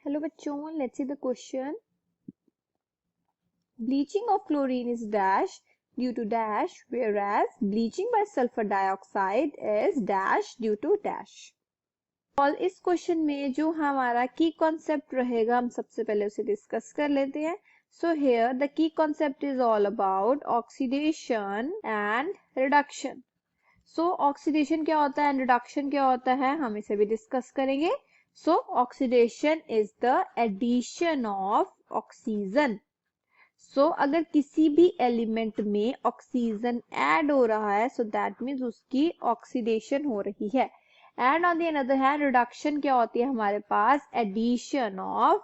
Hello बच्चों, let's see the question. Bleaching of chlorine is dash due to dash, whereas bleaching by sulfur dioxide is dash due to dash. और इस question में जो हमारा की concept रहेगा हम सबसे पहले उसे डिस्कस कर लेते हैं. So here the key concept is all about oxidation and reduction. So oxidation क्या होता है एंड रिडक्शन क्या होता है हम इसे भी डिस्कस करेंगे. So oxidation is the addition of oxygen. So अगर किसी भी एलिमेंट में ऑक्सीजन ऐड हो रहा है so that means उसकी ऑक्सीडेशन हो रही है. And on the other hand reduction क्या होती है हमारे पास एडिशन ऑफ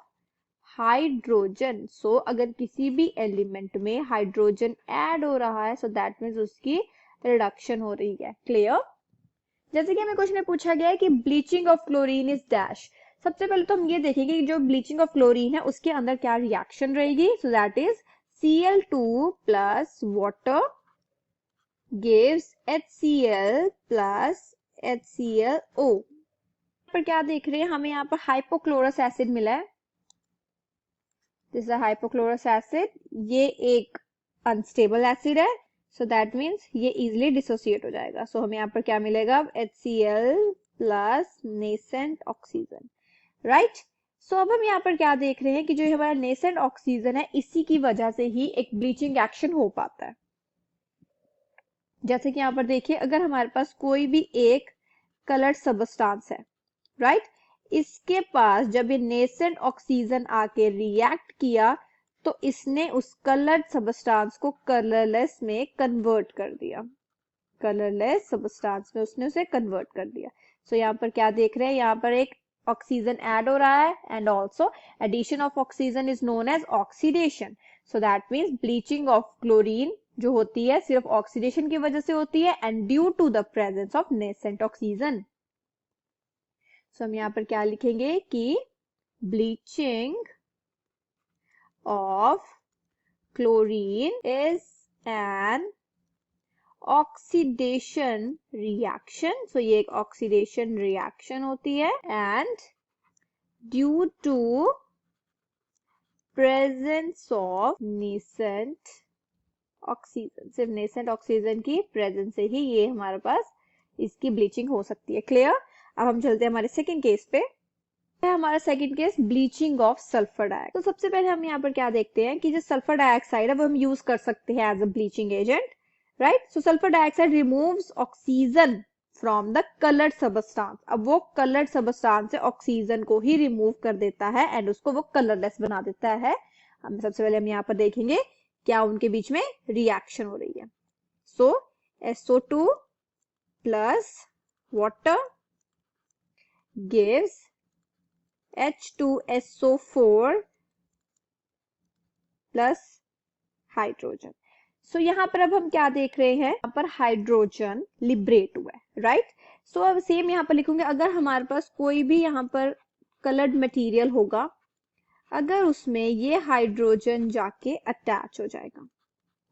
हाइड्रोजन. सो अगर किसी भी एलिमेंट में हाइड्रोजन ऐड हो रहा है so that means उसकी रिडक्शन हो रही है. क्लियर? जैसे कि हमें क्वेश्चन में पूछा गया है कि bleaching of chlorine is dash. सबसे पहले तो हम ये देखेंगे कि जो ब्लीचिंग ऑफ क्लोरीन है उसके अंदर क्या रिएक्शन रहेगी. So that is Cl2 plus water gives HCl plus HClO. पर क्या देख रहे हैं हमें यहाँ पर हाइपोक्लोरस एसिड मिला है. This is hypochlorous acid. ये एक अनस्टेबल एसिड है so that means ये easily dissociate हो जाएगा. so हमें यहाँ पर क्या मिलेगा HCl plus nascent oxygen, right? so अब हम यहाँ पर क्या देख रहे हैं कि जो हमारा nascent oxygen है इसी की वजह से ही एक bleaching action हो पाता है. जैसे कि यहाँ पर देखिए अगर हमारे पास कोई भी एक colored substance है, right? इसके पास जब ये nascent oxygen आके react किया तो इसने उस कलर्ड सबस्टांस को कलरलेस में कन्वर्ट कर दिया. कलरलेस सबस्टांस में उसने उसे कन्वर्ट कर दिया. सो यहाँ पर क्या देख रहे हैं यहाँ पर एक ऑक्सीजन ऐड हो रहा है and also addition of oxygen is known as oxidation. So that means bleaching of chlorine जो होती है सिर्फ ऑक्सीडेशन की वजह से होती है and due to the presence of nascent oxygen. So हम यहाँ पर क्या लिखेंगे कि bleaching of chlorine is an oxidation reaction. so ये एक oxidation reaction होती है and due to presence of nascent oxygen. सिर्फ nascent oxygen की presence से ही ये हमारे पास इसकी bleaching हो सकती है. क्लियर? अब हम चलते हैं हमारे सेकेंड केस पे. हमारा second case bleaching of sulphur dioxide. तो सबसे पहले हम यहाँ पर क्या देखते हैं कि जो सल्फर डाइऑक्साइड है वो हम यूज कर सकते हैं as a bleaching agent, right? So sulphur dioxide removes oxygen from the coloured substance. अब वो कलर्ड सबस्टांस से ऑक्सीजन को ही रिमूव कर देता है एंड उसको वो कलरलेस बना देता है. हम सबसे पहले हम यहाँ पर देखेंगे क्या उनके बीच में रिएक्शन हो रही है. So SO2 plus water gives H2SO4 plus hydrogen. So यहाँ पर अब हम क्या देख रहे हैं यहाँ पर हाइड्रोजन लिबरेट हुआ है, राइट? सो अब सेम यहाँ पर लिखूंगे अगर हमारे पास कोई भी यहाँ पर कलर्ड मटेरियल होगा अगर उसमें ये हाइड्रोजन जाके अटैच हो जाएगा,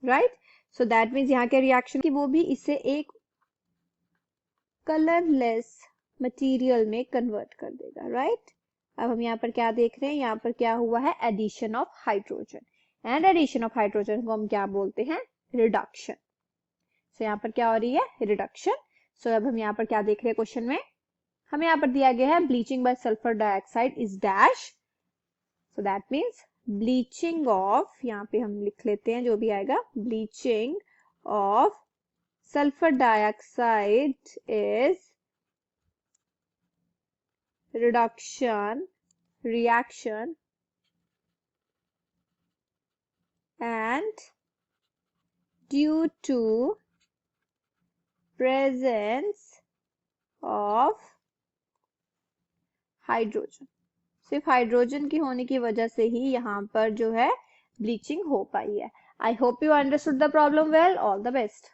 राइट? सो दैट मीन्स यहाँ के रिएक्शन की वो भी इसे एक कलरलेस मटेरियल में कन्वर्ट कर देगा, राइट? अब हम यहाँ पर क्या देख रहे हैं यहाँ पर क्या हुआ है addition of hydrogen and addition of hydrogen को हम क्या बोलते हैं रिडक्शन. सो यहाँ पर क्या हो रही है रिडक्शन. सो अब हम यहाँ पर क्या देख रहे हैं क्वेश्चन में हमें यहाँ पर दिया गया है bleaching by sulphur dioxide is dash. So that means bleaching of यहाँ पे हम लिख लेते हैं जो भी आएगा bleaching of sulphur dioxide is reaction and due to presence of hydrogen. सिर्फ हाइड्रोजन की होने की वजह से ही यहाँ पर जो है ब्लीचिंग हो पाई है. I hope you understood the problem well. All the best.